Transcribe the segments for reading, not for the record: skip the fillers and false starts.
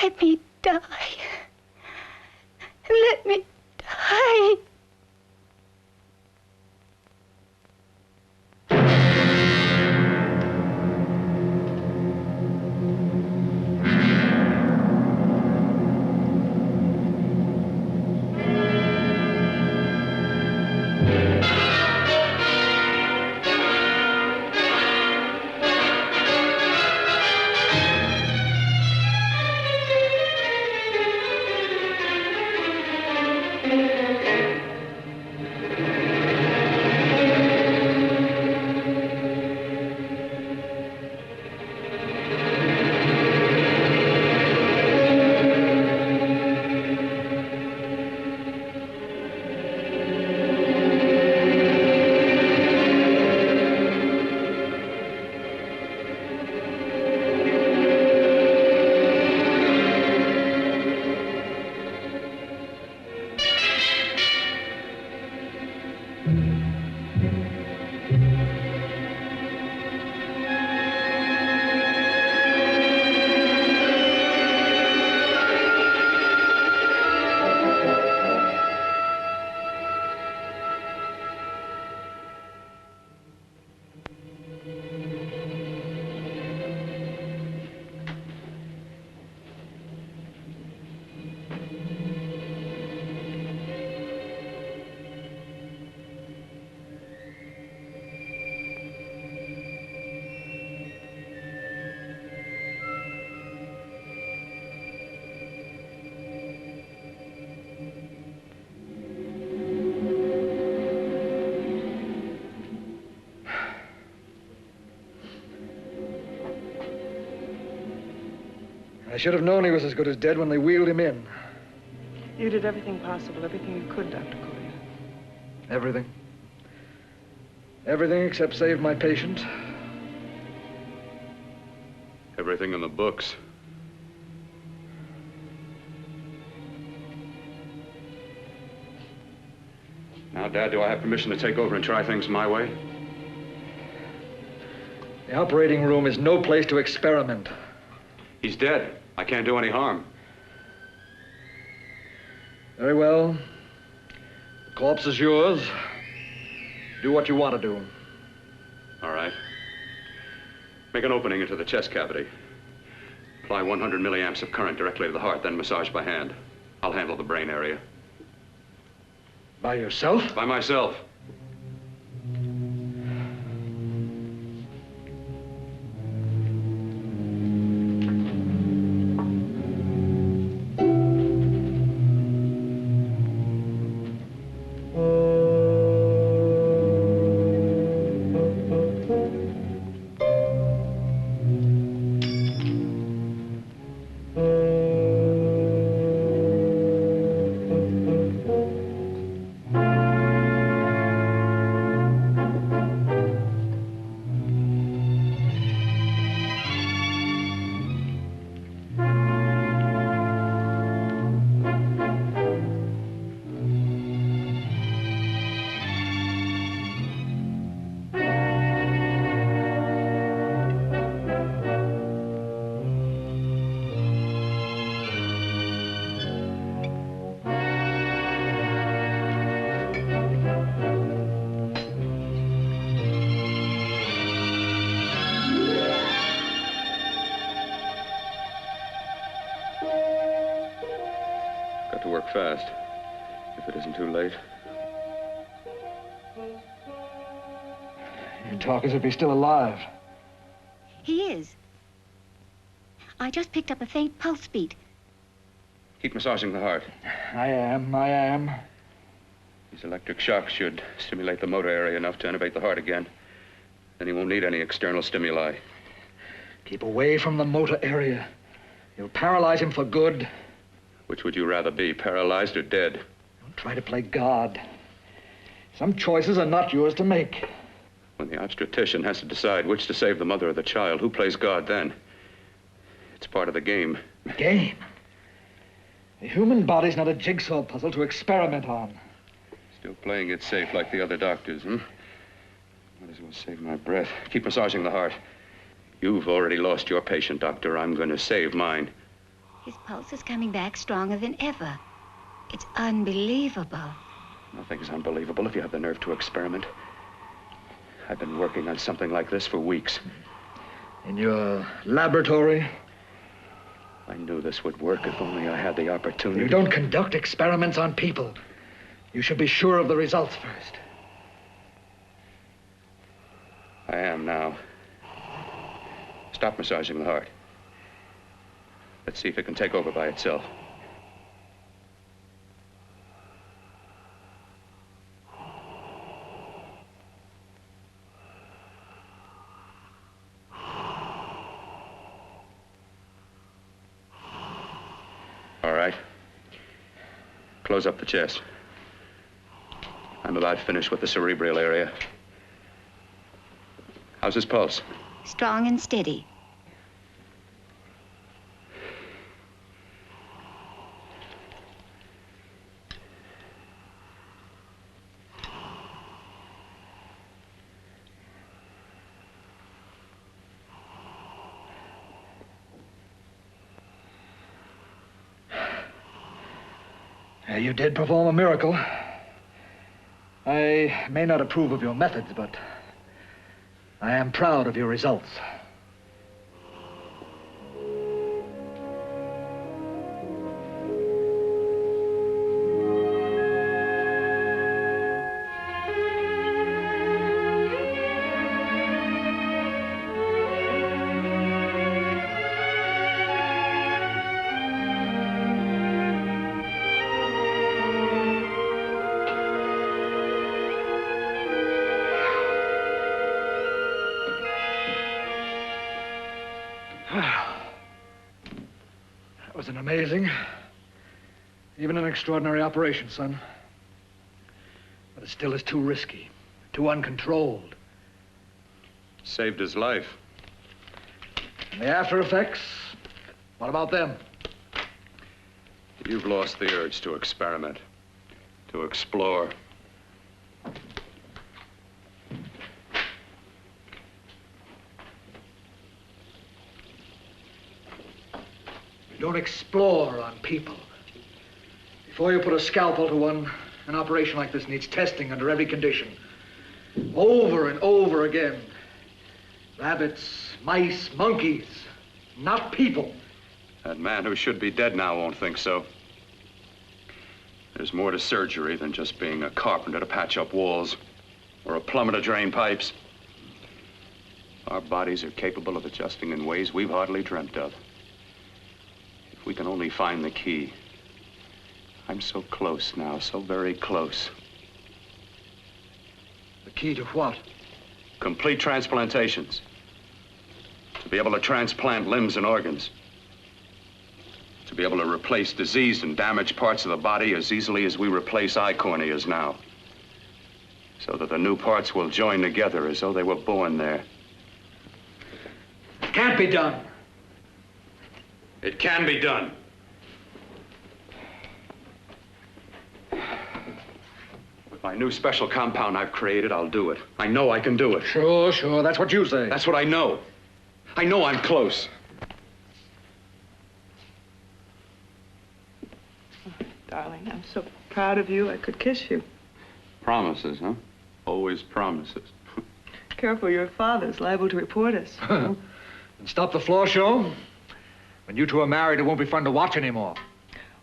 Let me die. Let me die. I should have known he was as good as dead when they wheeled him in. You did everything possible, everything you could, Dr. Collier. Everything. Everything except save my patient. Everything in the books. Now, Dad, do I have permission to take over and try things my way? The operating room is no place to experiment. He's dead. I can't do any harm. Very well. The corpse is yours. Do what you want to do. All right. Make an opening into the chest cavity. Apply 100 milliamps of current directly to the heart, then massage by hand. I'll handle the brain area. By yourself? By myself. Got to work fast, if it isn't too late. You talk as if he's still alive. He is. I just picked up a faint pulse beat. Keep massaging the heart. I am. These electric shocks should stimulate the motor area enough to innervate the heart again. Then he won't need any external stimuli. Keep away from the motor area. You'll paralyze him for good. Which would you rather be, paralyzed or dead? Don't try to play God. Some choices are not yours to make. When the obstetrician has to decide which to save the mother or the child, who plays God then? It's part of the game. Game? The human body's not a jigsaw puzzle to experiment on. Still playing it safe like the other doctors, hmm? Might as well save my breath. Keep massaging the heart. You've already lost your patient, Doctor. I'm going to save mine. His pulse is coming back stronger than ever. It's unbelievable. Nothing's unbelievable if you have the nerve to experiment. I've been working on something like this for weeks. In your laboratory? I knew this would work if only I had the opportunity. You don't conduct experiments on people. You should be sure of the results first. I am now. Stop massaging the heart. Let's see if it can take over by itself. All right. Close up the chest. I'm about finished with the cerebral area. How's his pulse? Strong and steady. You did perform a miracle. I may not approve of your methods, but I am proud of your results. That was an amazing, even an extraordinary operation, son. But it still is too risky, too uncontrolled. Saved his life. And the after effects, what about them? You've lost the urge to experiment, to explore. You don't explore on people. Before you put a scalpel to one, an operation like this needs testing under every condition. Over and over again. Rabbits, mice, monkeys, not people. That man who should be dead now won't think so. There's more to surgery than just being a carpenter to patch up walls or a plumber to drain pipes. Our bodies are capable of adjusting in ways we've hardly dreamt of. If we can only find the key. I'm so close now, so very close. The key to what? Complete transplantations. To be able to transplant limbs and organs. To be able to replace diseased and damaged parts of the body as easily as we replace eye corneas now. So that the new parts will join together as though they were born there. It can't be done. It can be done. With my new special compound I've created, I'll do it. I know I can do it. Sure, sure. That's what you say. That's what I know. I know I'm close. Oh, darling, I'm so proud of you, I could kiss you. Promises, huh? Always promises. Careful, your father's liable to report us. And stop the floor show. When you two are married, it won't be fun to watch anymore.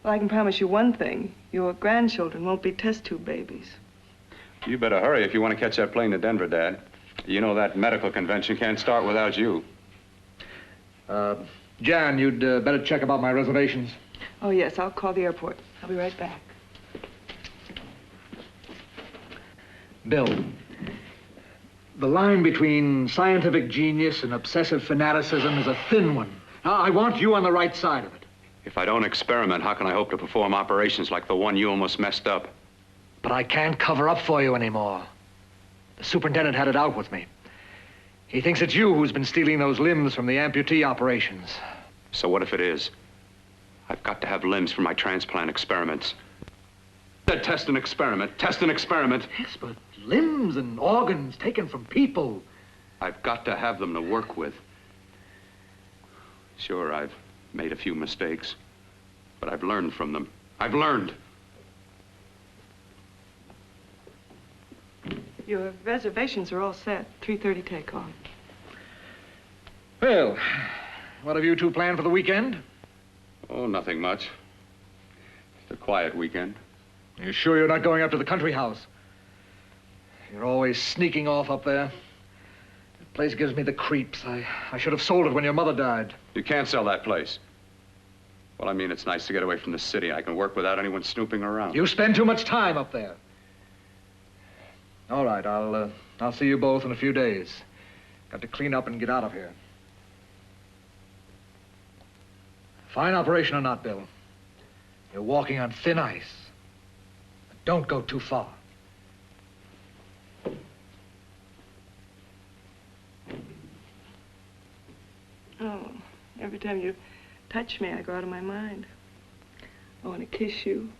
Well, I can promise you one thing. Your grandchildren won't be test tube babies. You better hurry if you want to catch that plane to Denver, Dad. You know that medical convention can't start without you. Jan, you'd better check about my reservations. Oh, yes, I'll call the airport. I'll be right back. Bill, the line between scientific genius and obsessive fanaticism is a thin one. Now, I want you on the right side of it. If I don't experiment, how can I hope to perform operations like the one you almost messed up? But I can't cover up for you anymore. The superintendent had it out with me. He thinks it's you who's been stealing those limbs from the amputee operations. So what if it is? I've got to have limbs for my transplant experiments. Test and experiment, test and experiment. Yes, but limbs and organs taken from people. I've got to have them to work with. Sure, I've made a few mistakes. But I've learned from them. I've learned. Your reservations are all set. 3:30 takeoff. Well, what have you two planned for the weekend? Oh, nothing much. It's a quiet weekend. Are you sure you're not going up to the country house? You're always sneaking off up there. The place gives me the creeps. I should have sold it when your mother died. You can't sell that place. Well, I mean, it's nice to get away from the city. I can work without anyone snooping around. You spend too much time up there. All right, I'll see you both in a few days. Got to clean up and get out of here. Fine operation or not, Bill. You're walking on thin ice. But don't go too far. Oh, every time you touch me, I go out of my mind. I want to kiss you.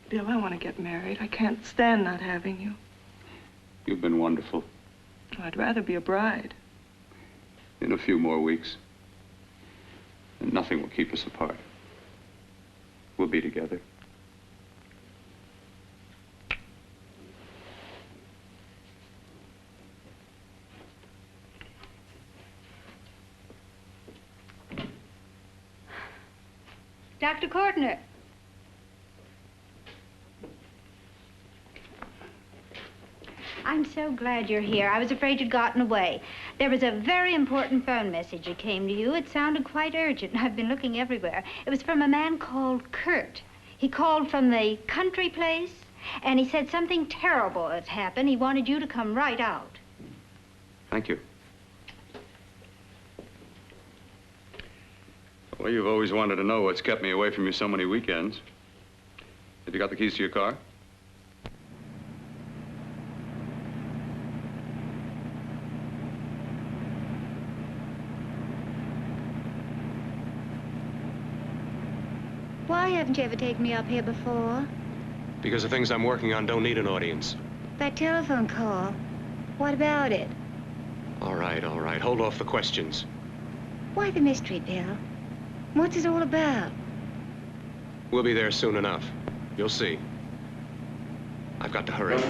Bill, I want to get married. I can't stand not having you. You've been wonderful. Oh, I'd rather be a bride. In a few more weeks. And nothing will keep us apart. We'll be together. Dr. Cortner. I'm so glad you're here. I was afraid you'd gotten away. There was a very important phone message that came to you. It sounded quite urgent. I've been looking everywhere. It was from a man called Kurt. He called from the country place, and he said something terrible had happened. He wanted you to come right out. Thank you. Well, you've always wanted to know what's kept me away from you so many weekends. Have you got the keys to your car? Why haven't you ever taken me up here before? Because the things I'm working on don't need an audience. That telephone call, what about it? All right, all right. Hold off the questions. Why the mystery, Bill? What's it all about? We'll be there soon enough. You'll see. I've got to hurry.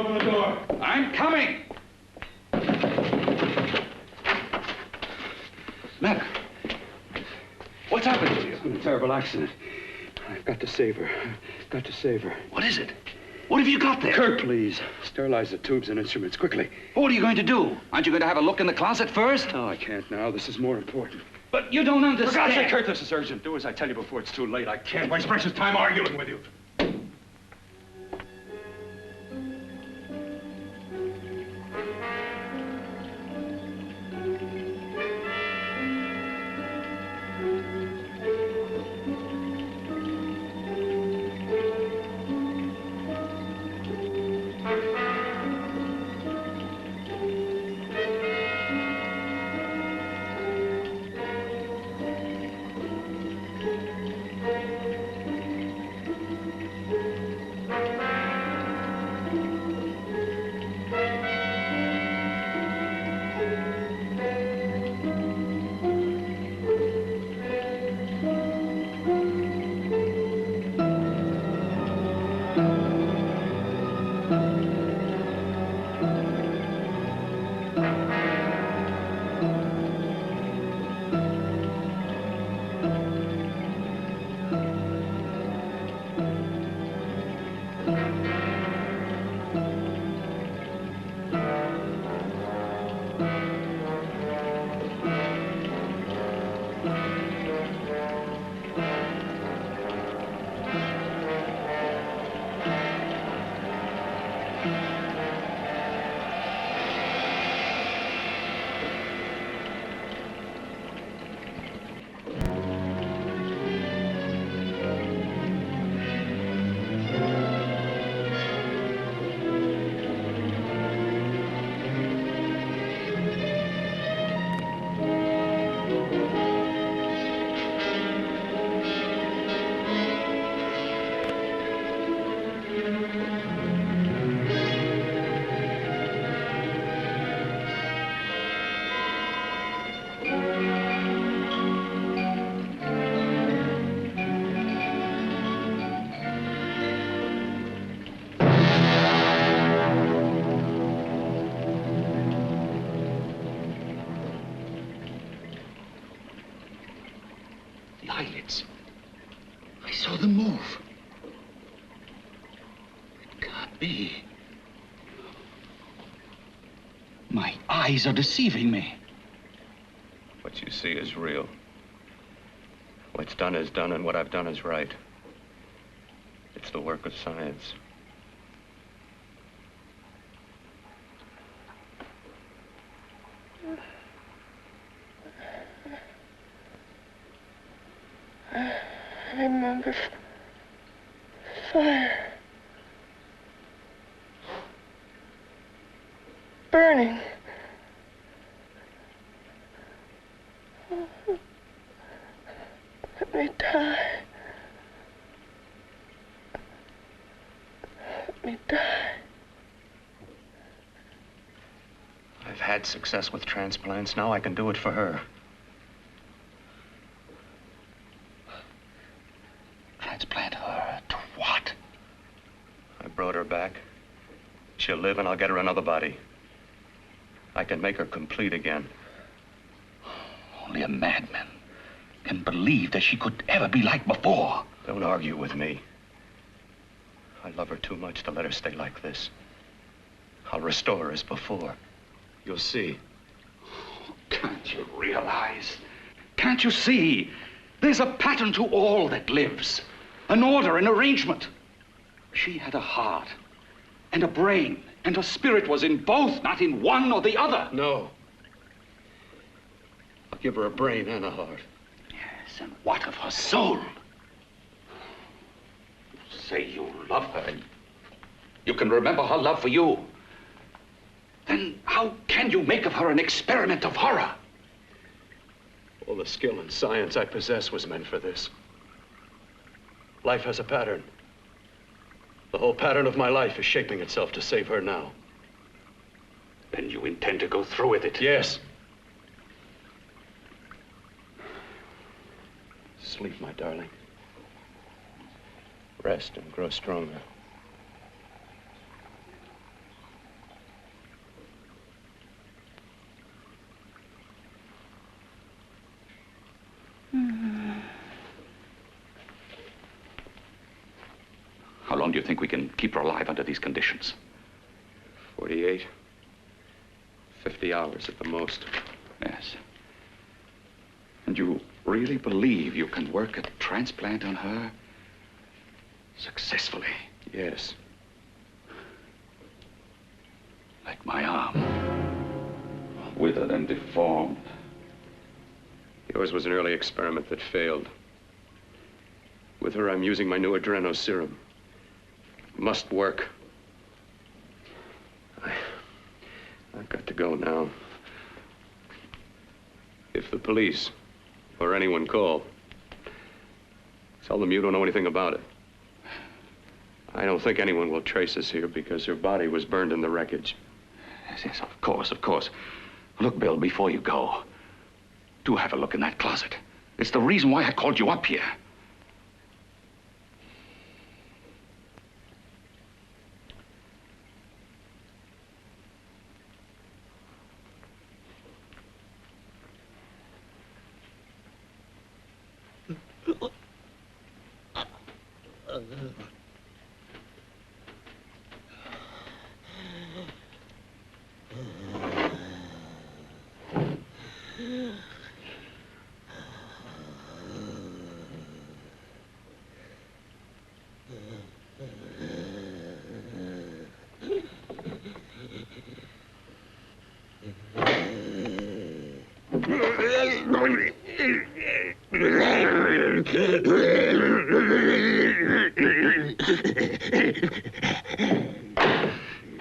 open the door. I'm coming. Matter? What's happened to you? It's been a terrible accident. I've got to save her. Got to save her. What is it? What have you got there? Kirk, please. Sterilize the tubes and instruments quickly. What are you going to do? Aren't you going to have a look in the closet first? No, I can't now. This is more important. But you don't understand. For God's sake, Kurt, this is urgent. Do as I tell you before it's too late. I can't waste precious time arguing with you. Eyelids. I saw them move. It can't be. My eyes are deceiving me. What you see is real. What's done is done, and what I've done is right. It's the work of science. I remember fire. Burning. Let me die. Let me die. I've had success with transplants. Now I can do it for her. Transplant her to what? I brought her back. She'll live, and I'll get her another body. I can make her complete again. Only a madman can believe that she could ever be like before. Don't argue with me. I love her too much to let her stay like this. I'll restore her as before. You'll see. Can't you realize? Can't you see? There's a pattern to all that lives. An order, an arrangement. She had a heart and a brain, and her spirit was in both, not in one or the other. No. I'll give her a brain and a heart. Yes, and what of her soul? You say you love her, and you can remember her love for you. Then how can you make of her an experiment of horror? All the skill and science I possess was meant for this. Life has a pattern. The whole pattern of my life is shaping itself to save her now. Then you intend to go through with it? Yes. Sleep, my darling. Rest and grow stronger. long do you think we can keep her alive under these conditions? 48. 50 hours at the most. Yes. And you really believe you can work a transplant on her successfully? Yes. Like my arm. Withered and deformed. Yours was an early experiment that failed. With her, I'm using my new adreno serum. Must work. I've got to go now. If the police or anyone call, tell them you don't know anything about it. I don't think anyone will trace us here because her body was burned in the wreckage. Yes, of course, of course. Look, Bill, before you go, do have a look in that closet. It's the reason why I called you up here.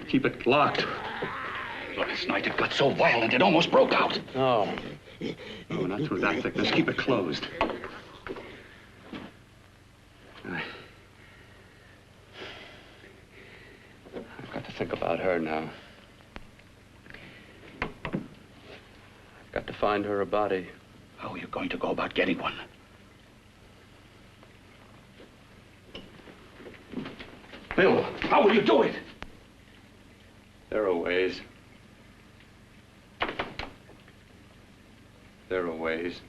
Keep it locked. Last night it got so violent it almost broke out. No, not through that thickness. Keep it closed. I've got to think about her now. I've got to find her a body. How are you going to go about getting one? Bill, how will you do it? There are ways. There are ways.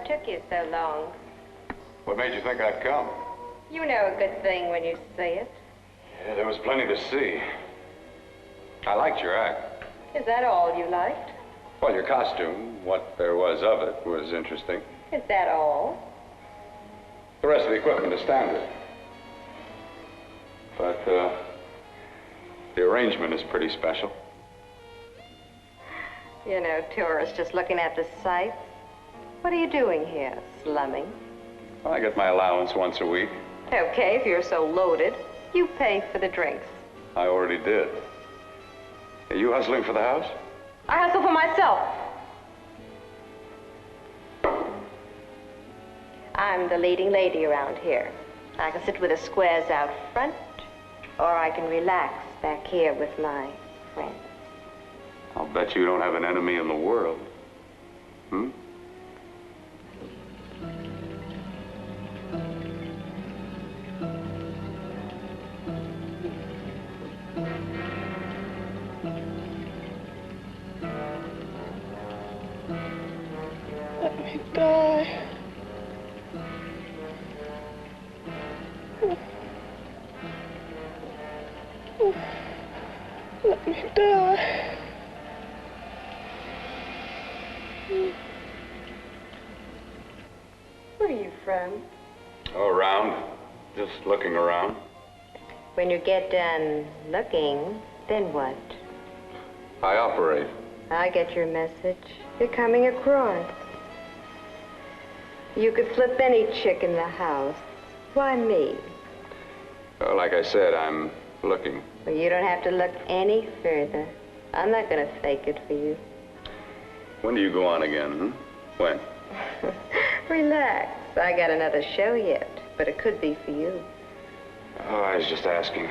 took you so long. What made you think I'd come? You know a good thing when you see it. Yeah, there was plenty to see. I liked your act. Is that all you liked? Well, your costume, what there was of it, was interesting. Is that all? The rest of the equipment is standard. But, the arrangement is pretty special. You know, tourists just looking at the sights. What are you doing here? Slumming? Well, I get my allowance once a week. Okay, if you're so loaded, you pay for the drinks. I already did. Are you hustling for the house? I hustle for myself. I'm the leading lady around here. I can sit with the squares out front, or I can relax back here with my friends. I'll bet you don't have an enemy in the world. Hmm? Let me die. Let me die. Where are you from? Oh, around. Just looking around. When you get done looking, then what? I operate. I get your message. You're coming across. You could flip any chick in the house. Why me? Well, like I said, I'm looking. Well, you don't have to look any further. I'm not gonna fake it for you. When do you go on again, hmm? When? Relax. I got another show yet, but it could be for you. Oh, I was just asking.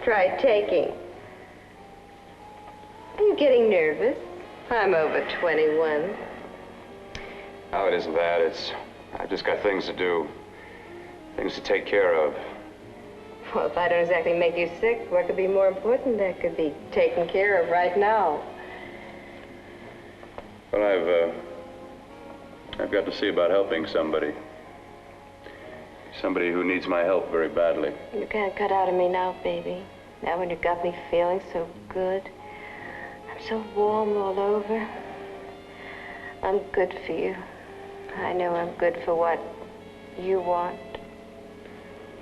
Try taking. Are you getting nervous? I'm over 21. Oh, it isn't that. I've just got things to do. Things to take care of. Well, if I don't exactly make you sick, what could be more important that could be taken care of right now? Well, I've got to see about helping somebody. Somebody who needs my help very badly. You can't cut out of me now, baby. Now when you got me feeling so good. I'm so warm all over. I'm good for you. I know I'm good for what you want.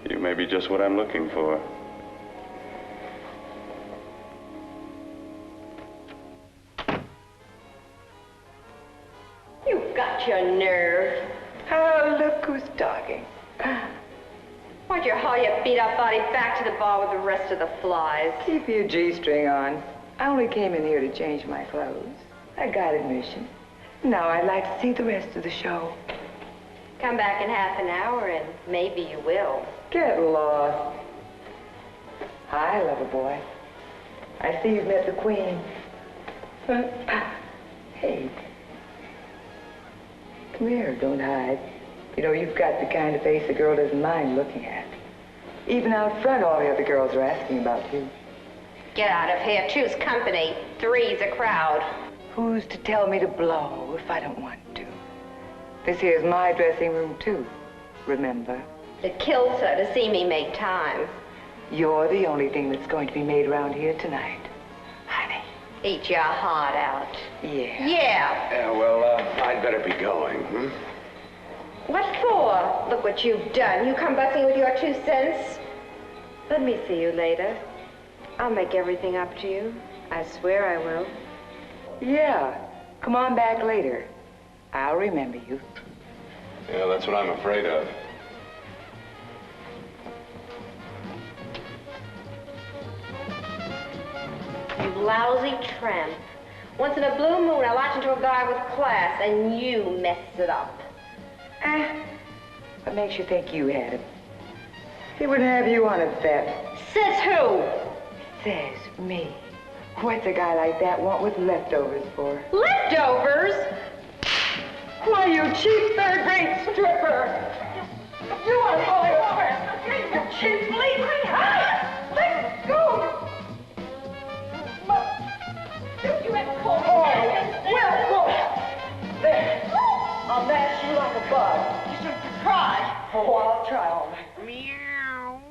You may be just what I'm looking for. You've got your nerve. Oh, look who's talking. Why'd you haul your beat-up body back to the bar with the rest of the flies? Keep your G-string on. I only came in here to change my clothes. I got admission. Now I'd like to see the rest of the show. Come back in half an hour and maybe you will. Get lost. Hi, lover boy. I see you've met the queen. Hey. Come here, don't hide. You know, you've got the kind of face a girl doesn't mind looking at. Even out front, all the other girls are asking about you. Get out of here. Choose company. Three's a crowd. Who's to tell me to blow if I don't want to? This here's my dressing room, too. Remember? It kills her to see me make time. You're the only thing that's going to be made around here tonight. Honey. Eat your heart out. Yeah. Yeah. Yeah, well, I'd better be going, hmm? What for? Look what you've done. You come busting with your 2 cents. Let me see you later. I'll make everything up to you. I swear I will. Yeah. Come on back later. I'll remember you. Yeah, that's what I'm afraid of. You lousy tramp. Once in a blue moon, I latch into a guy with class, and you messed it up. What makes you think you had him? He wouldn't have you on a bet. Says who? Says me. What's a guy like that want with leftovers for? Leftovers? Why, you cheap third-rate stripper! You are going over! You cheap bleeding! Let go! You have called me. Well, there. Oh, I'll try, all right. Meow.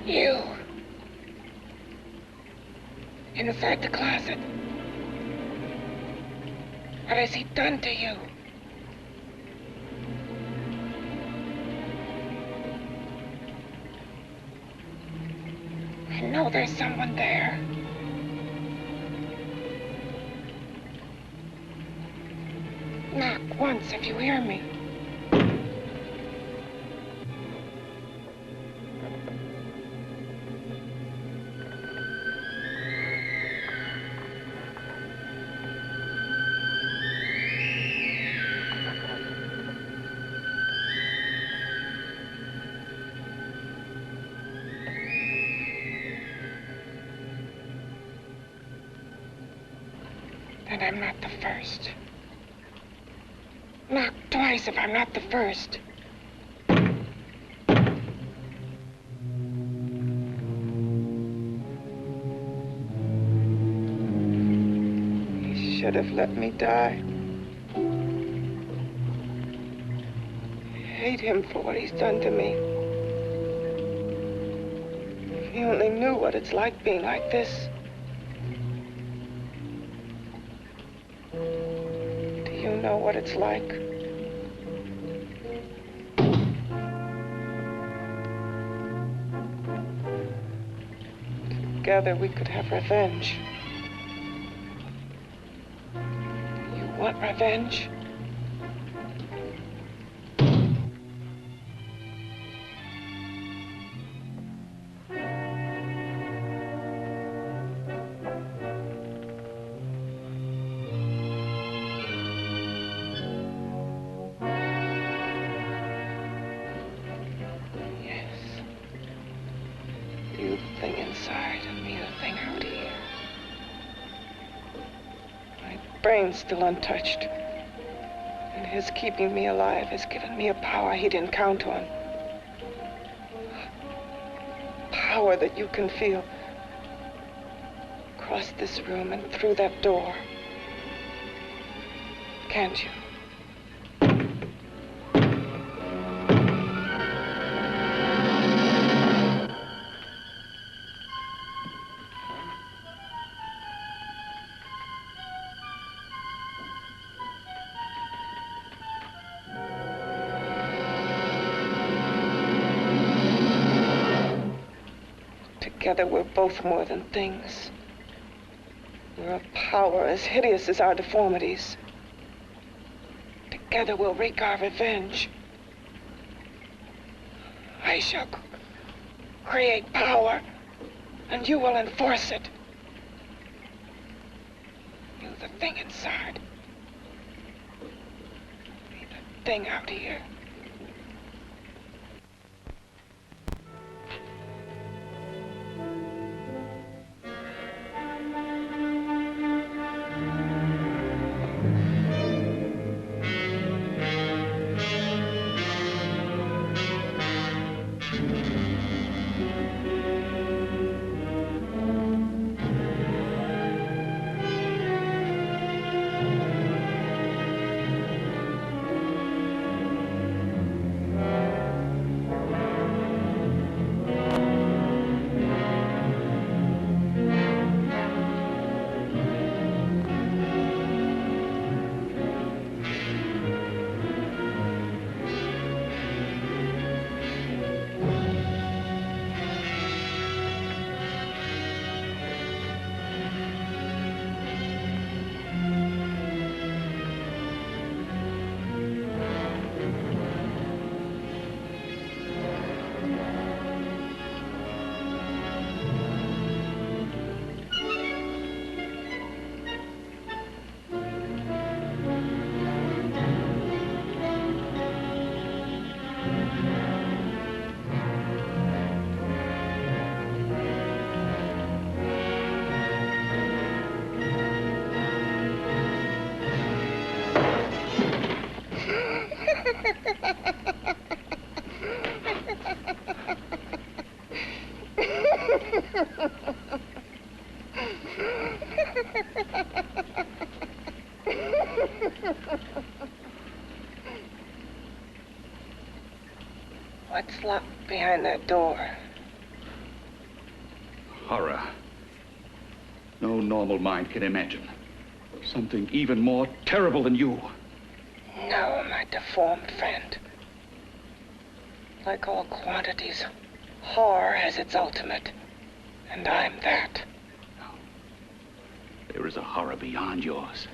You. Inside the closet. What has he done to you? I know there's someone there. Knock once if you hear me. Then I'm not the first. Knock twice if I'm not the first. He should have let me die. I hate him for what he's done to me. If he only knew what it's like being like this. You know what it's like. Together we could have revenge. You want revenge? You the thing inside and me the thing out here. My brain's still untouched. And his keeping me alive has given me a power he didn't count on. Power that you can feel across this room and through that door. Can't you? Together, we're both more than things. We're a power as hideous as our deformities. Together, we'll wreak our revenge. I shall create power, and you will enforce it. You, the thing inside. Me, the thing out here. What's locked behind that door? Horror. No normal mind can imagine. Something even more terrible than you. No, my deformed friend. Like all quantities, horror has its ultimate. And I'm that. There is a horror beyond yours.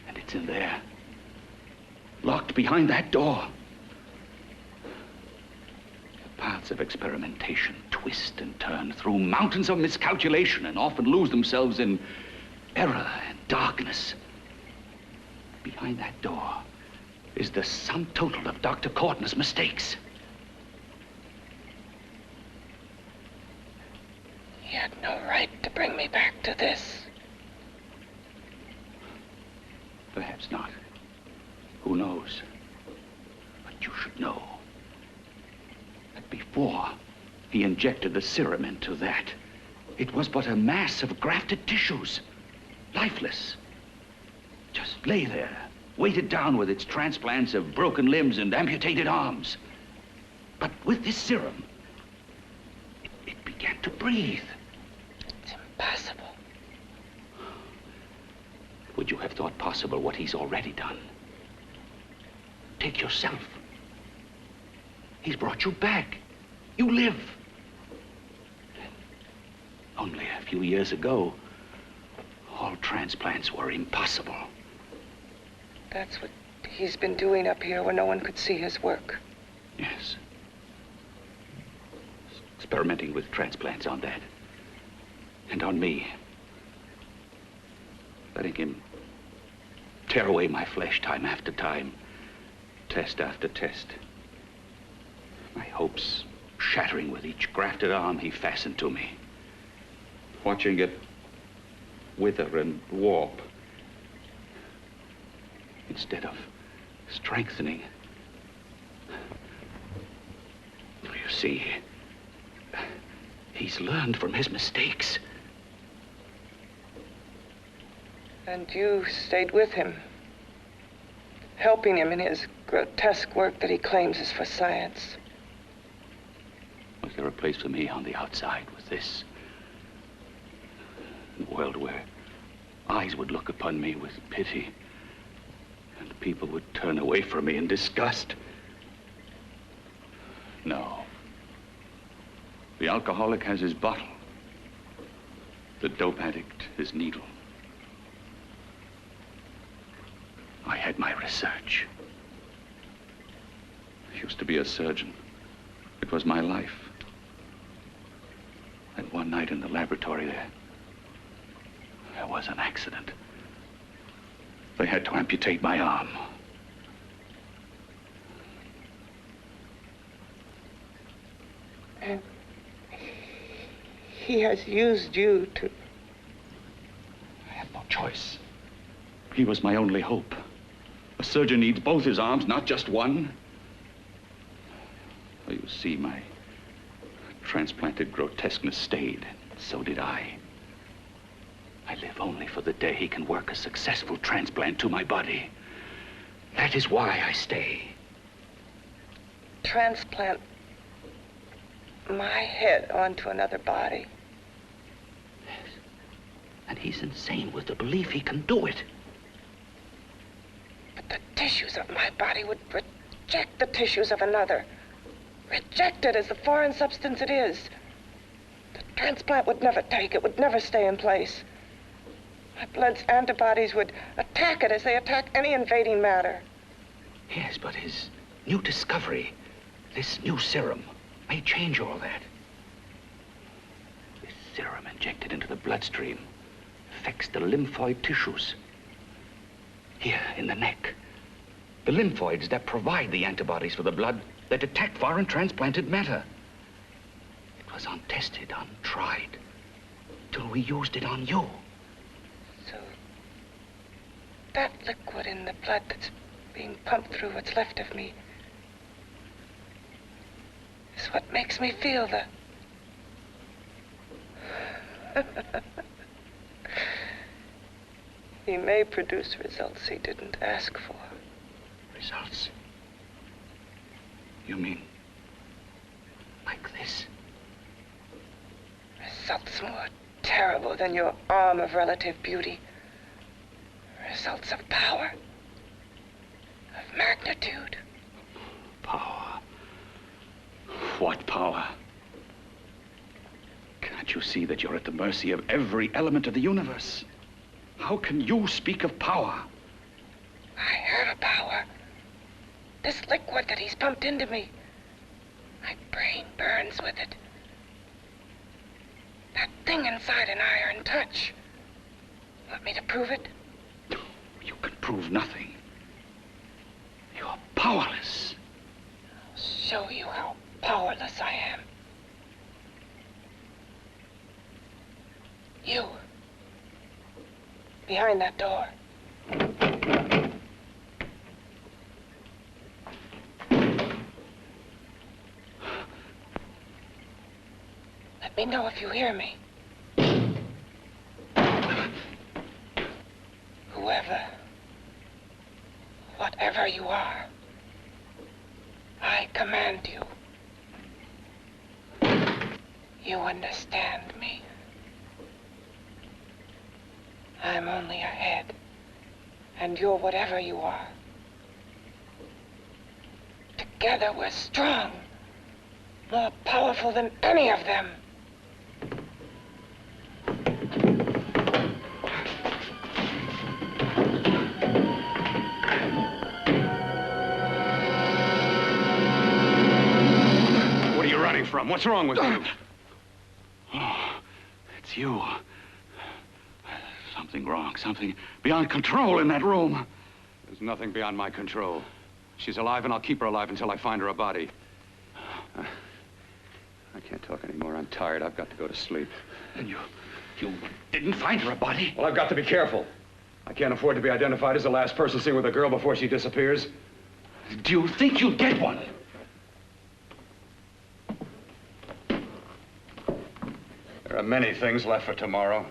And it's in there. Locked behind that door. The paths of experimentation twist and turn through mountains of miscalculation and often lose themselves in error and darkness. Behind that door is the sum total of Dr. Courtney's mistakes. He had no right to bring me back to this. Perhaps not. Who knows? But you should know that before he injected the serum into that, it was but a mass of grafted tissues, lifeless. Just lay there, weighted down with its transplants of broken limbs and amputated arms. But with this serum, it began to breathe. It's impossible. Would you have thought possible what he's already done? Take yourself. He's brought you back. You live. Only a few years ago, all transplants were impossible. That's what he's been doing up here where no one could see his work. Yes. Experimenting with transplants on that. And on me. Letting him tear away my flesh time after time, test after test. My hopes shattering with each grafted arm he fastened to me. Watching it wither and warp. Instead of strengthening. You see, he's learned from his mistakes. And you stayed with him, helping him in his grotesque work that he claims is for science. Was there a place for me on the outside with this? A world where eyes would look upon me with pity and people would turn away from me in disgust? No. The alcoholic has his bottle. The dope addict his needle. I had my research. I used to be a surgeon. It was my life. And one night in the laboratory there was an accident. They had to amputate my arm. And he has used you to... I had no choice. He was my only hope. A surgeon needs both his arms, not just one. Well, you see, my transplanted grotesqueness stayed. So did I. I live only for the day he can work a successful transplant to my body. That is why I stay. Transplant my head onto another body. Yes. And he's insane with the belief he can do it. But the tissues of my body would reject the tissues of another. Reject it as the foreign substance it is. The transplant would never take it, would never stay in place. My blood's antibodies would attack it as they attack any invading matter. Yes, but his new discovery, this new serum, may change all that. This serum injected into the bloodstream affects the lymphoid tissues. Here, in the neck. The lymphoids that provide the antibodies for the blood that attack foreign transplanted matter. It was untested, untried, till we used it on you. So, that liquid in the blood that's being pumped through what's left of me, is what makes me feel the... He may produce results he didn't ask for. Results? You mean like this? Results more terrible than your arm of relative beauty. Results of power, of magnitude. Power? What power? Can't you see that you're at the mercy of every element of the universe? How can you speak of power? I have power. This liquid that he's pumped into me. My brain burns with it. That thing inside an iron touch. Want me to prove it? You can prove nothing. You're powerless. I'll show you how powerless I am. You. Behind that door. Let me know if you hear me. Whoever, whatever you are, I command you. You understand me. I'm only a head, and you're whatever you are. Together we're strong, more powerful than any of them. What are you running from? What's wrong with you? Oh, it's you. Something wrong, something beyond control in that room. There's nothing beyond my control. She's alive, and I'll keep her alive until I find her a body. I can't talk anymore. I'm tired. I've got to go to sleep. And you didn't find her a body? Well, I've got to be careful. I can't afford to be identified as the last person seen with a girl before she disappears. Do you think you'll get one? There are many things left for tomorrow.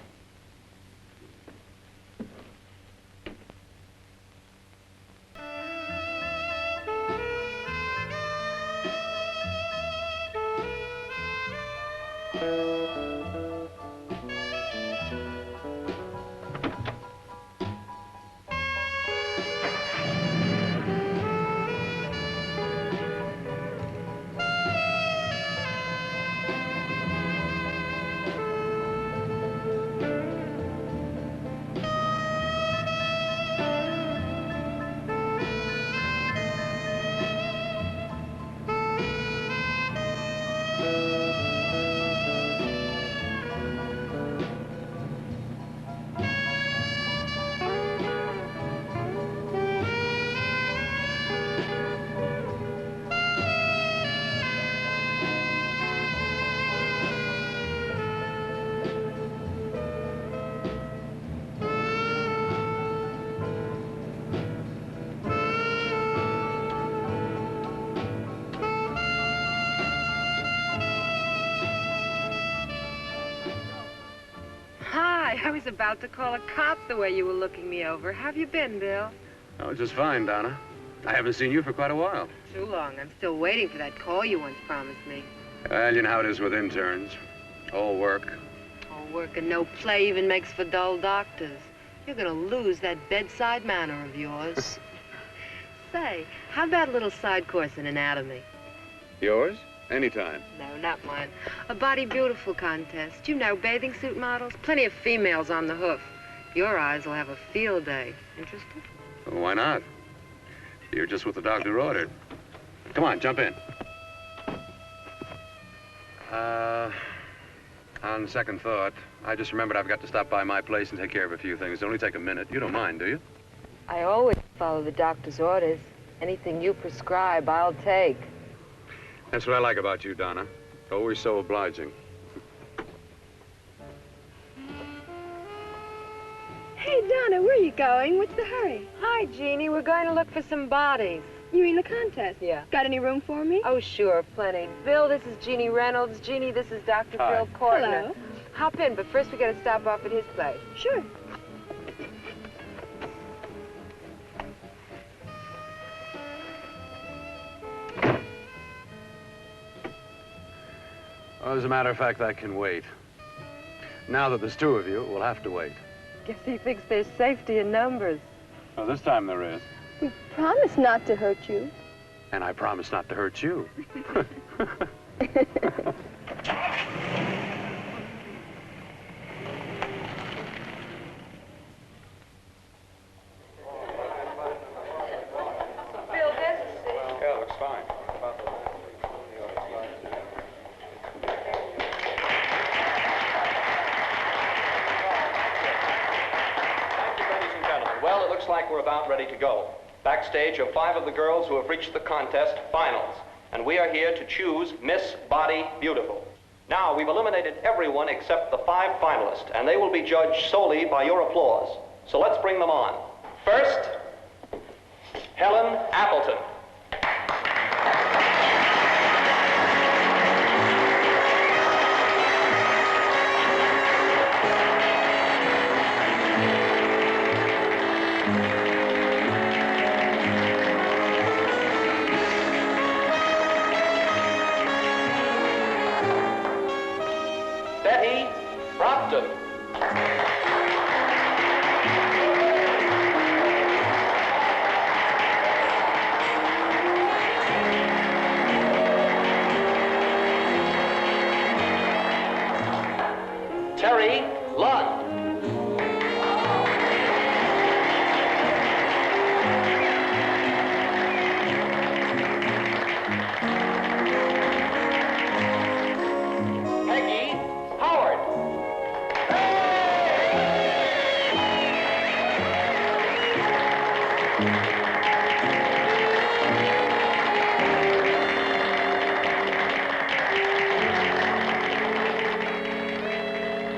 I was about to call a cop the way you were looking me over. How have you been, Bill? Oh, just fine, Donna. I haven't seen you for quite a while. Too long. I'm still waiting for that call you once promised me. Well, you know how it is with interns. All work. All work and no play even makes for dull doctors. You're gonna lose that bedside manner of yours. Say, how about a little side course in anatomy? Yours? Anytime. No, not mine. A Body Beautiful contest. You know, bathing suit models. Plenty of females on the hoof. Your eyes will have a field day. Interested? Well, why not? You're just what the doctor ordered. Come on, jump in. On second thought, I just remembered I've got to stop by my place and take care of a few things. It'll only take a minute. You don't mind, do you? I always follow the doctor's orders. Anything you prescribe, I'll take. That's what I like about you, Donna. Always so obliging. Hey, Donna, where are you going. What's the hurry? Hi, Jeannie. We're going to look for some bodies. You mean the contest? Yeah. Got any room for me? Oh, sure, plenty. Bill, this is Jeannie Reynolds. Jeannie, this is Dr. Hi. Bill Cortner. Hello. Hop in, but first we got to stop off at his place. Sure. Well, as a matter of fact, that can wait. Now that there's two of you, we'll have to wait. Guess he thinks there's safety in numbers. Well, this time there is. We promised not to hurt you. And I promise not to hurt you. Bill, there's a seat. Yeah, looks fine. Well, it looks like we're about ready to go. Backstage are 5 of the girls who have reached the contest finals, and we are here to choose Miss Body Beautiful. Now, we've eliminated everyone except the 5 finalists, and they will be judged solely by your applause. So let's bring them on. First, Helen Appleton. Betty Brockton. Terry Lund. Peggy Howard.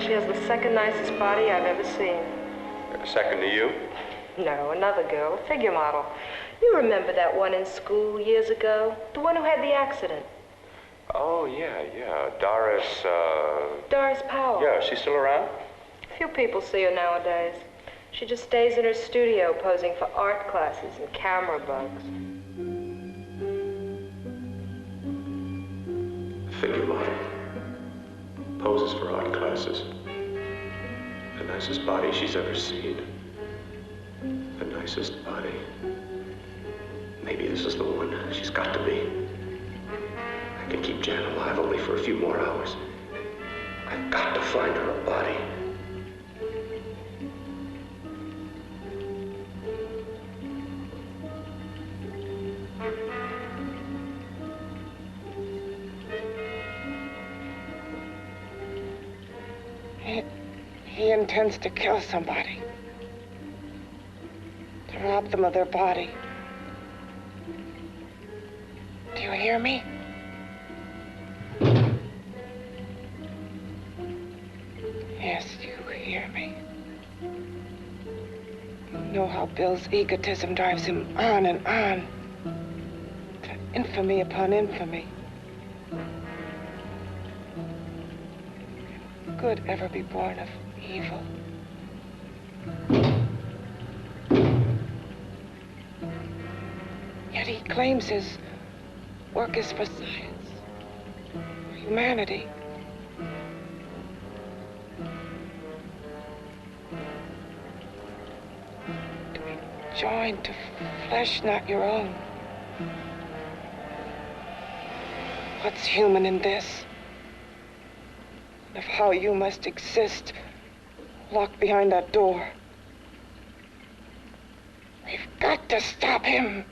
She has the second nicest body I've ever seen. Second to you? No, another girl, a figure model. You remember that one in school years ago? The one who had the accident. Oh, yeah. Doris, Doris Powell. Yeah, she's still around? Few people see her nowadays. She just stays in her studio posing for art classes and camera bugs. Figure model. Poses for art classes. The nicest body she's ever seen. The nicest body. Maybe this is the one. She's got to be. I can keep Jan alive only for a few more hours. I've got to find her a body. He intends to kill somebody. To rob them of their body. Do you hear me? Yes, you hear me. You know how Bill's egotism drives him on and on. To infamy upon infamy. Can good ever be born of evil? Yet he claims his work is for science, for humanity. To be joined to flesh not your own. What's human in this? Of how you must exist locked behind that door. We've got to stop him.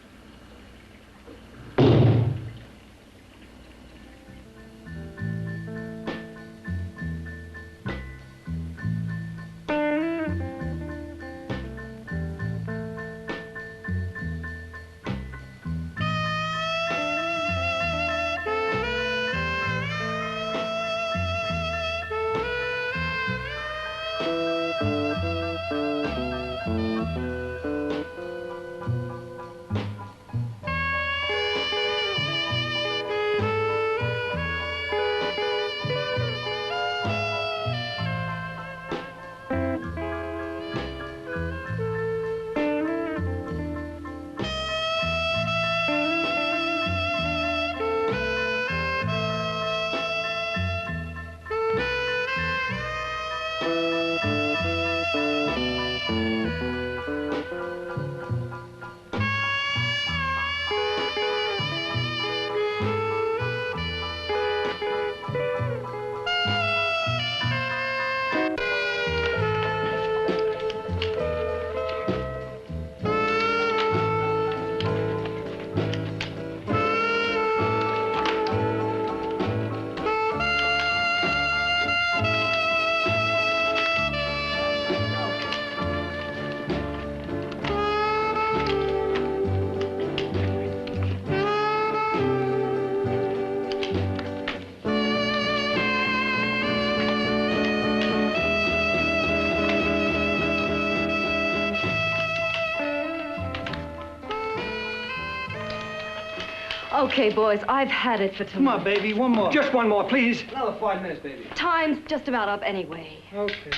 Okay, boys, I've had it for tonight. Come on, baby, one more. Just one more, please. Another 5 minutes, baby. Time's just about up anyway. Okay.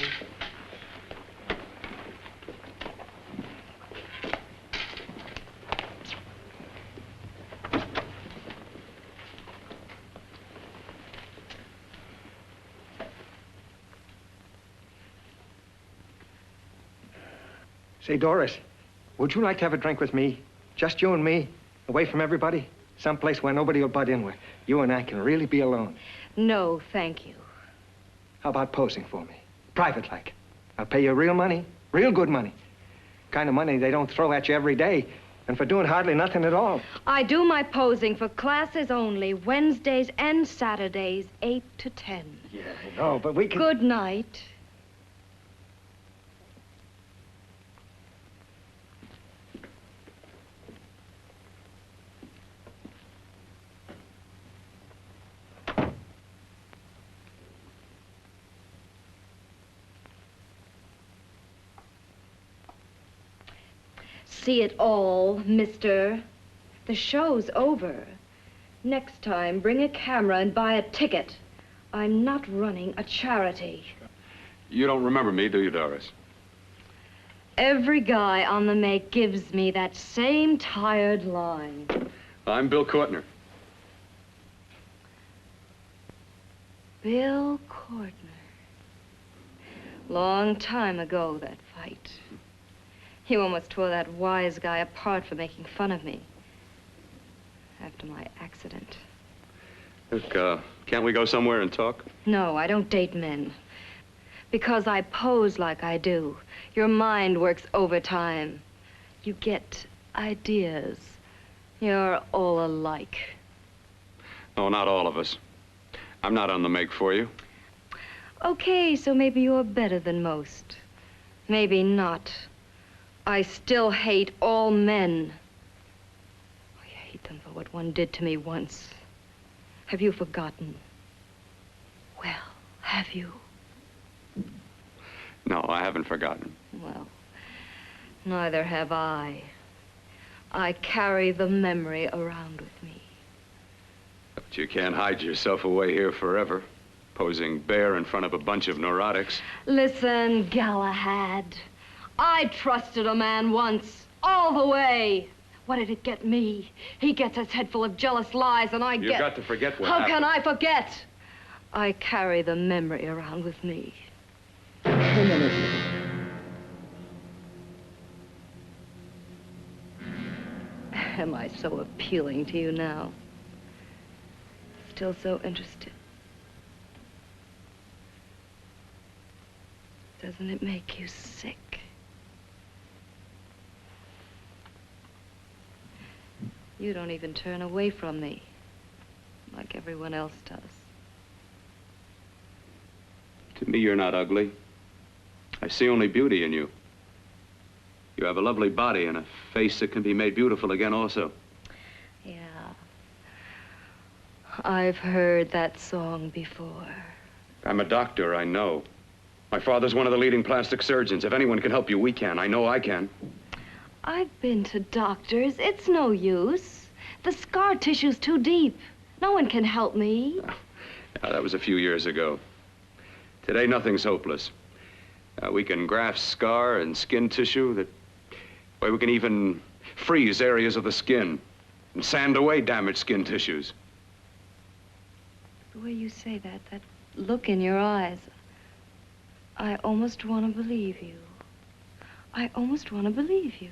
Say, Doris, would you like to have a drink with me? Just you and me, away from everybody? Someplace where nobody will butt in, where you and I can really be alone. No, thank you. How about posing for me? Private like. I'll pay you real money, real good money. Kind of money they don't throw at you every day, and for doing hardly nothing at all. I do my posing for classes only, Wednesdays and Saturdays, 8 to 10. Yeah, I know, but we can... Good night. See it all, mister. The show's over. Next time, bring a camera and buy a ticket. I'm not running a charity. You don't remember me, do you, Doris? Every guy on the make gives me that same tired line. I'm Bill Courtner. Bill Courtner. Long time ago, that fight. You almost tore that wise guy apart for making fun of me. After my accident. Look, can't we go somewhere and talk? No, I don't date men. Because I pose like I do, your mind works overtime. You get ideas. You're all alike. No, not all of us. I'm not on the make for you. Okay, so maybe you're better than most. Maybe not. I still hate all men. I hate them for what one did to me once. Have you forgotten? Well, have you? No, I haven't forgotten. Well, neither have I. I carry the memory around with me. But you can't hide yourself away here forever, posing bare in front of a bunch of neurotics. Listen, Galahad. I trusted a man once, all the way. What did it get me? He gets his head full of jealous lies, and You've got to forget what How happened. can I forget? I carry the memory around with me. Am I so appealing to you now? Still so interested? Doesn't it make you sick? You don't even turn away from me, like everyone else does. To me, you're not ugly. I see only beauty in you. You have a lovely body and a face that can be made beautiful again also. Yeah. I've heard that song before. I'm a doctor, I know. My father's one of the leading plastic surgeons. If anyone can help you, we can. I know I can. I've been to doctors. It's no use. The scar tissue's too deep. No one can help me. Yeah, that was a few years ago. Today, nothing's hopeless. We can graft scar and skin tissue that... Well, we can even freeze areas of the skin and sand away damaged skin tissues. The way you say that look in your eyes, I almost want to believe you. I almost want to believe you.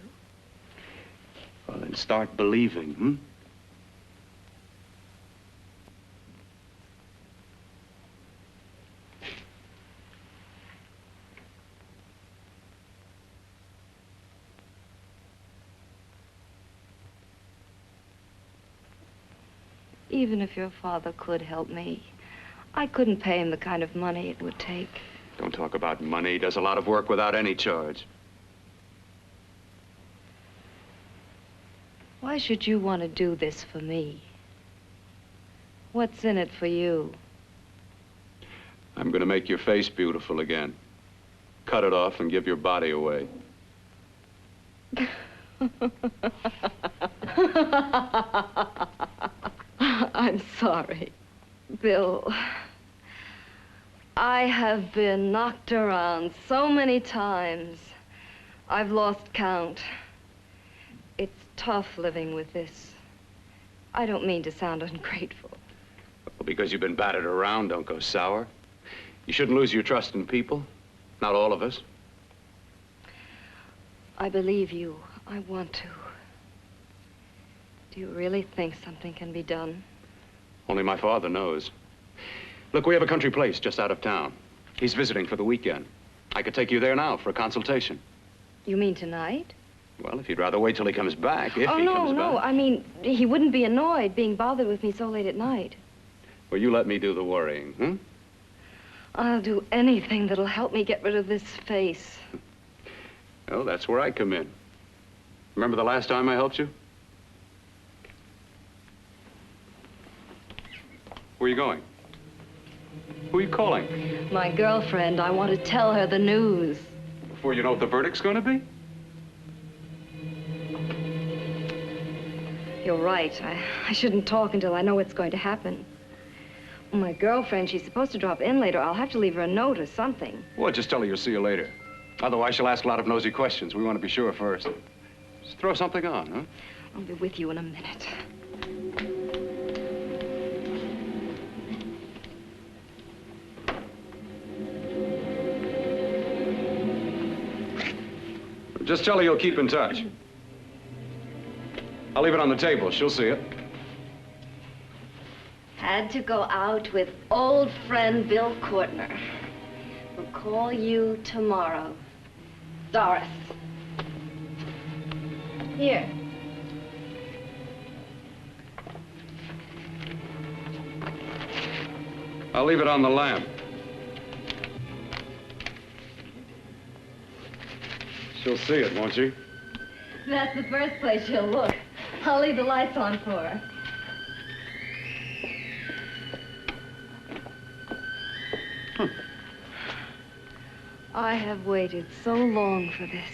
Well, then start believing, hmm? Even if your father could help me, I couldn't pay him the kind of money it would take. Don't talk about money. He does a lot of work without any charge. Why should you want to do this for me? What's in it for you? I'm going to make your face beautiful again. Cut it off and give your body away. sorry. Bill, I have been knocked around so many times. I've lost count. It's tough living with this. I don't mean to sound ungrateful. Well, because you've been battered around, don't go sour. You shouldn't lose your trust in people. Not all of us. I believe you. I want to. Do you really think something can be done? Only my father knows. Look, we have a country place just out of town. He's visiting for the weekend. I could take you there now for a consultation. You mean tonight? Well, if you'd rather wait till he comes back, if he comes no. back. I mean, he wouldn't be annoyed being bothered with me so late at night. Well, you let me do the worrying, hmm? I'll do anything that'll help me get rid of this face. Well, that's where I come in. Remember the last time I helped you? Where are you going? Who are you calling? My girlfriend. I want to tell her the news. Before you know what the verdict's going to be? You're right. I shouldn't talk until I know what's going to happen. My girlfriend, she's supposed to drop in later. I'll have to leave her a note or something. Well, just tell her you'll see you later. Otherwise, she'll ask a lot of nosy questions. We want to be sure first. Just throw something on, huh? I'll be with you in a minute. Just tell her you'll keep in touch. I'll leave it on the table. She'll see it. Had to go out with old friend Bill Courtner. We'll call you tomorrow. Doris. Here. I'll leave it on the lamp. She'll see it, won't she? That's the first place she'll look. I'll leave the lights on for her. I have waited so long for this.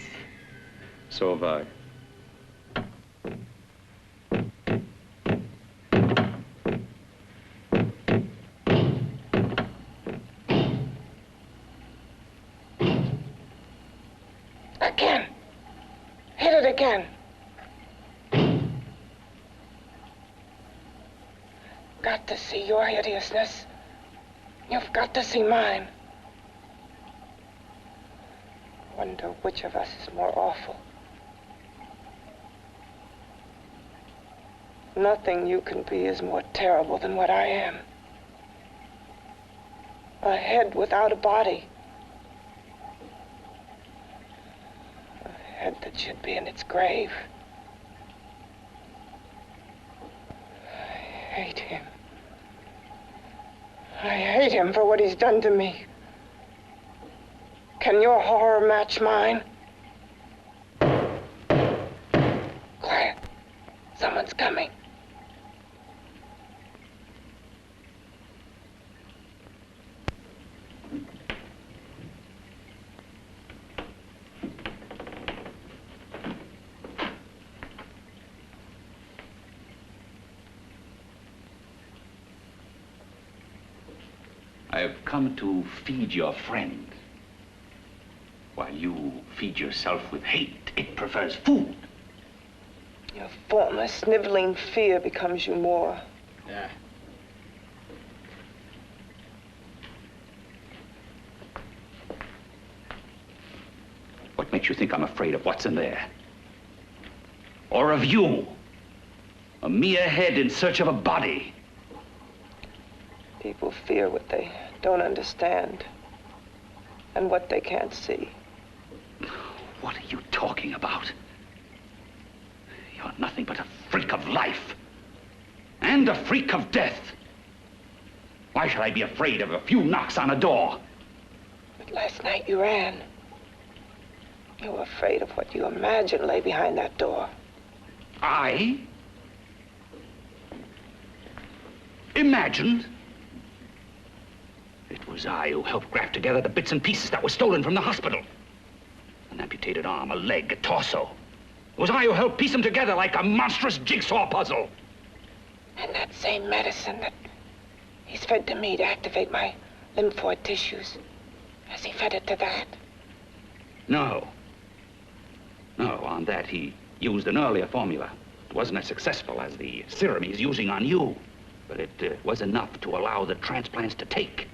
So have I. Again. Hit it again. Got to see your hideousness. You've got to see mine. Wonder which of us is more awful. Nothing you can be is more terrible than what I am. A head without a body. A head that should be in its grave. I hate him. I hate him for what he's done to me. Can your horror match mine? Quiet. Someone's coming. I have come to feed your friend. While you feed yourself with hate, it prefers food. Your formless, sniveling fear becomes you more. Yeah. What makes you think I'm afraid of what's in there? Or of you? A mere head in search of a body. People fear what they don't understand and what they can't see. What are you talking about? You're nothing but a freak of life. And a freak of death. Why should I be afraid of a few knocks on a door? But last night you ran. You were afraid of what you imagined lay behind that door. I? Imagined? It was I who helped graft together the bits and pieces that were stolen from the hospital. An amputated arm, a leg, a torso. It was I who helped piece them together like a monstrous jigsaw puzzle. And that same medicine that he's fed to me to activate my lymphoid tissues. Has he fed it to that? No. No, on that he used an earlier formula. It wasn't as successful as the serum he's using on you, but it was enough to allow the transplants to take.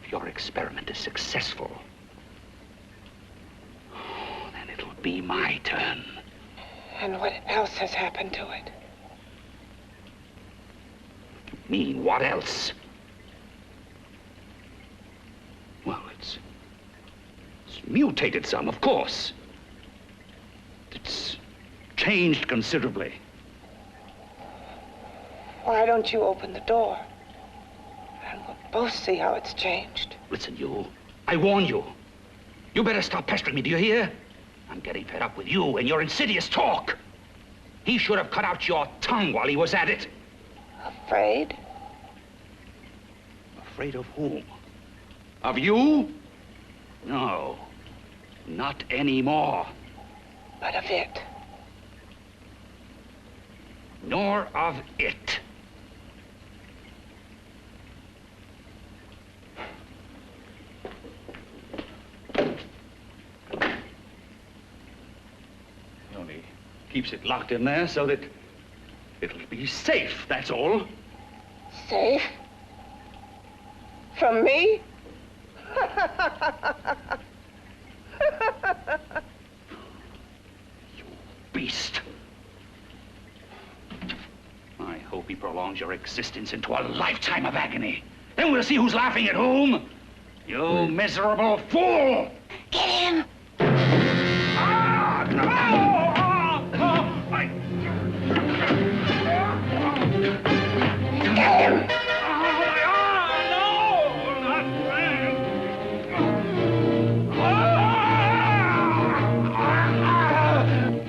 If your experiment is successful, then it'll be my turn. And what else has happened to it? You mean, what else? Well, it's mutated some, of course. It's changed considerably. Why don't you open the door? And we'll both see how it's changed. Listen, you. I warn you. You better stop pestering me, do you hear? I'm getting fed up with you and your insidious talk. He should have cut out your tongue while he was at it. Afraid? Afraid of whom? Of you? No, not anymore. But of it. Nor of it. He only keeps it locked in there so that it'll be safe, that's all. Safe? From me? You beast. I hope he prolongs your existence into a lifetime of agony. Then we'll see who's laughing at whom. You miserable fool! Get him! Ah, no! Get him!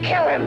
Kill him!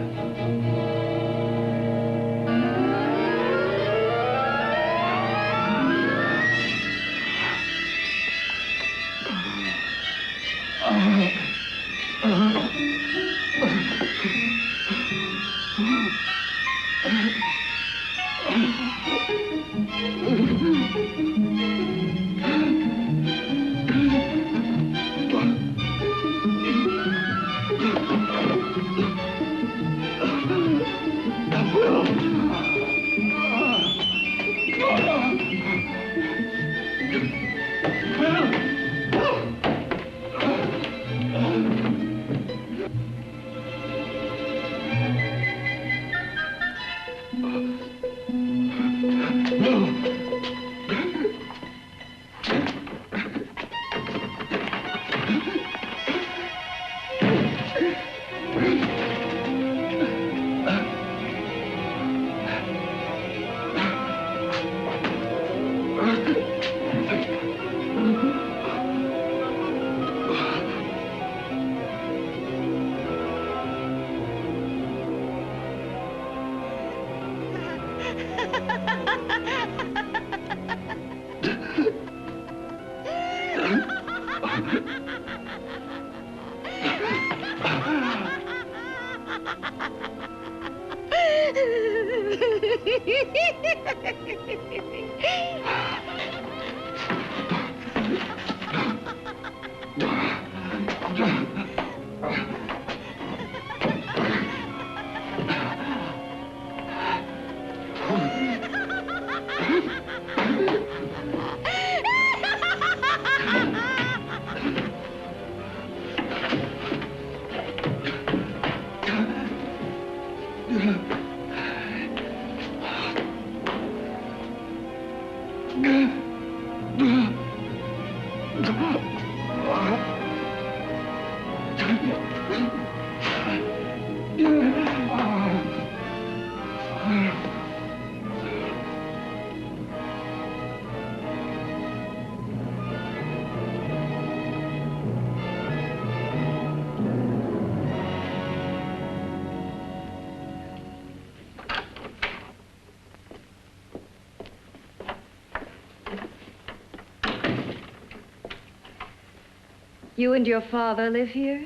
You and your father live here?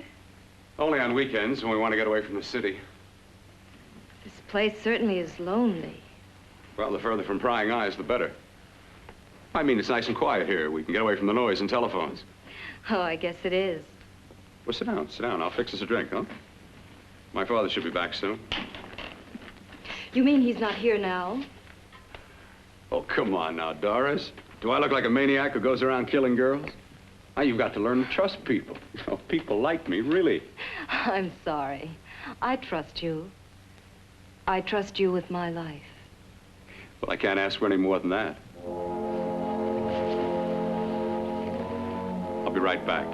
Only on weekends when we want to get away from the city. This place certainly is lonely. Well, the further from prying eyes, the better. I mean, it's nice and quiet here. We can get away from the noise and telephones. Oh, I guess it is. Well, sit down, sit down. I'll fix us a drink, huh? My father should be back soon. You mean he's not here now? Oh, come on now, Doris. Do I look like a maniac who goes around killing girls? Now, you've got to learn to trust people. Oh, people like me, really. I'm sorry. I trust you. I trust you with my life. Well, I can't ask for any more than that. I'll be right back.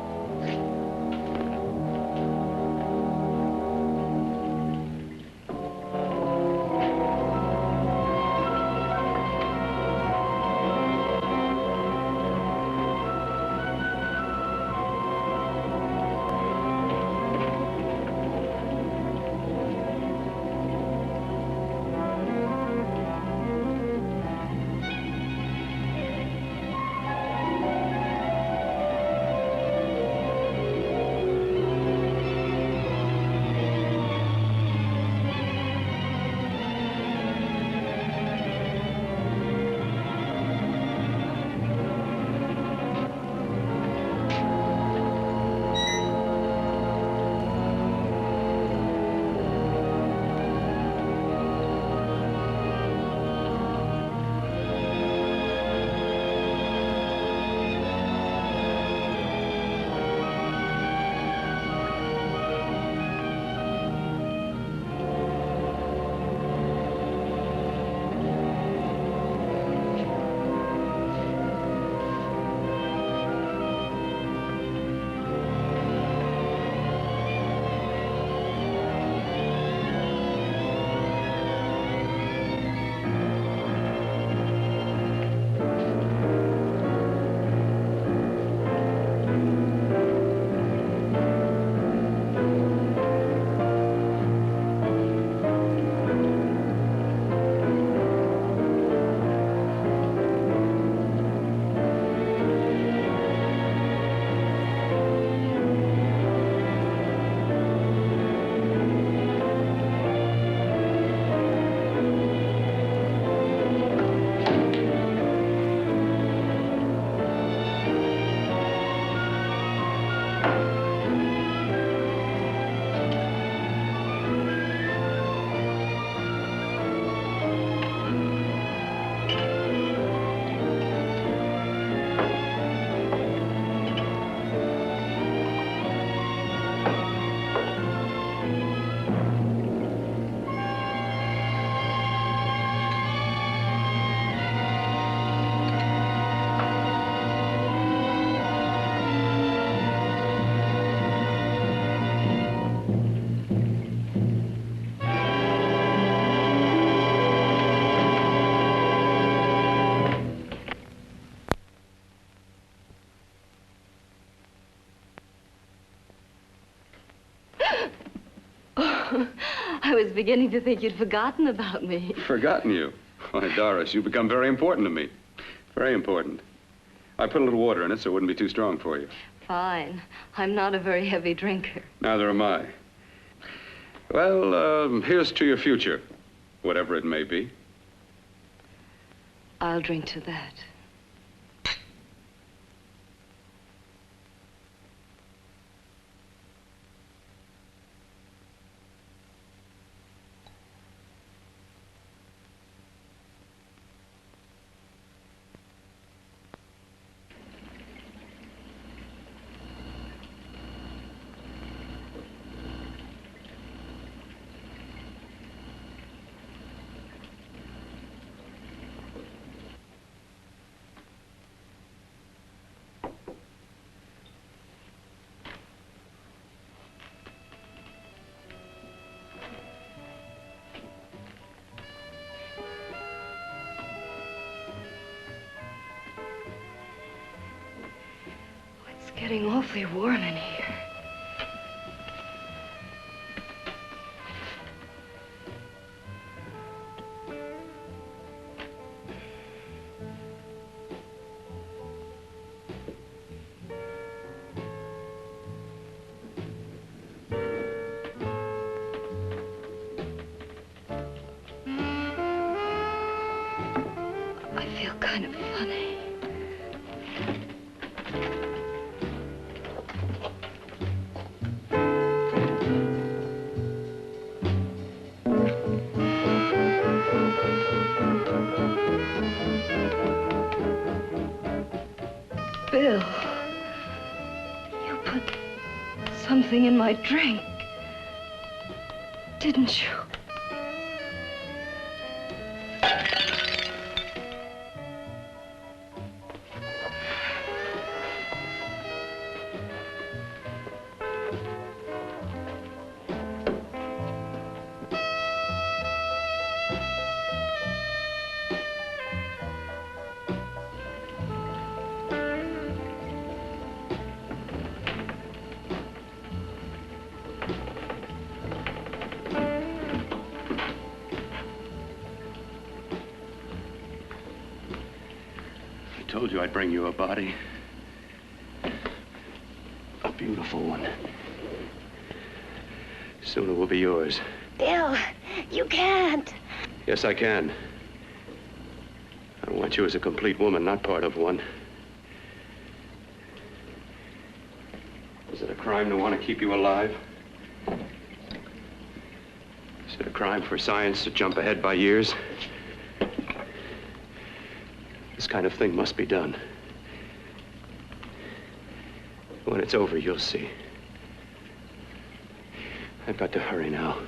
I was beginning to think you'd forgotten about me. Forgotten you? Why, Doris, you've become very important to me. Very important. I put a little water in it so it wouldn't be too strong for you. Fine. I'm not a very heavy drinker. Neither am I. Well, here's to your future, whatever it may be. I'll drink to that. It's getting awfully warm in here. kind of funny. Bill, you put something in my drink, didn't you? I told you I'd bring you a body. A beautiful one. Soon it will be yours. Bill, you can't. Yes, I can. I want you as a complete woman, not part of one. Is it a crime to want to keep you alive? Is it a crime for science to jump ahead by years? This kind of thing must be done. When it's over, you'll see. I've got to hurry now.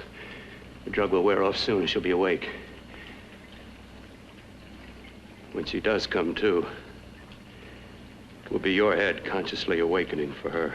The drug will wear off soon and she'll be awake. When she does come to, it will be your head consciously awakening for her.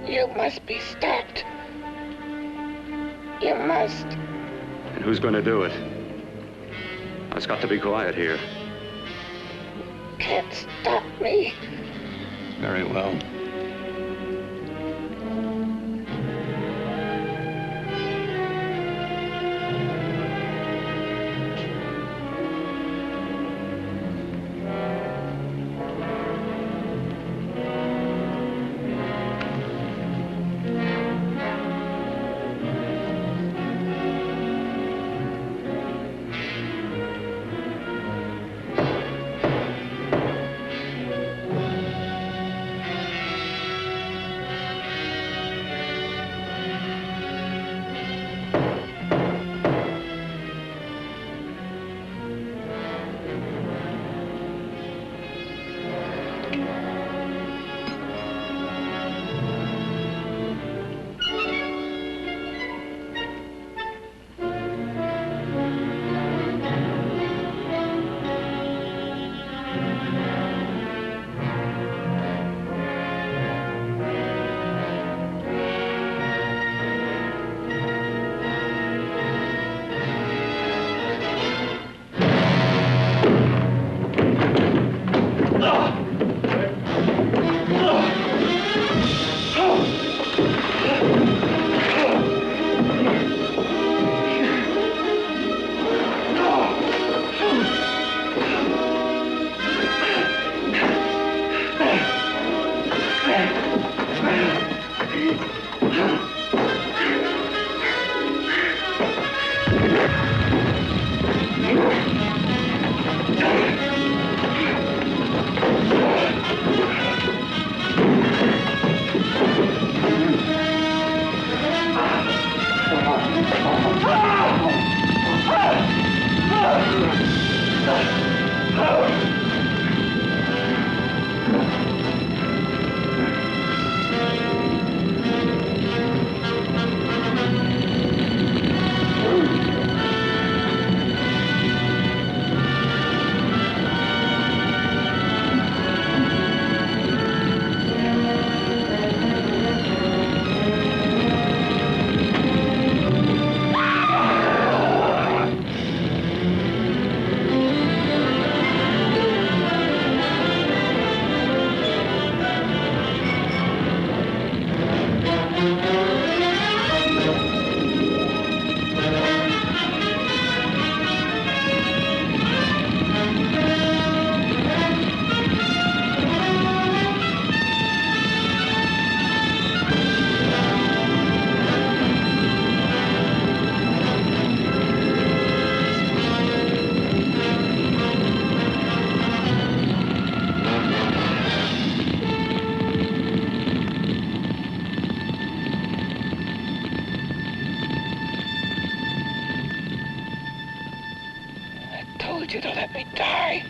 You must be stopped. You must. And who's going to do it? It's got to be quiet here. Can't stop me. Very well. told you to let me die.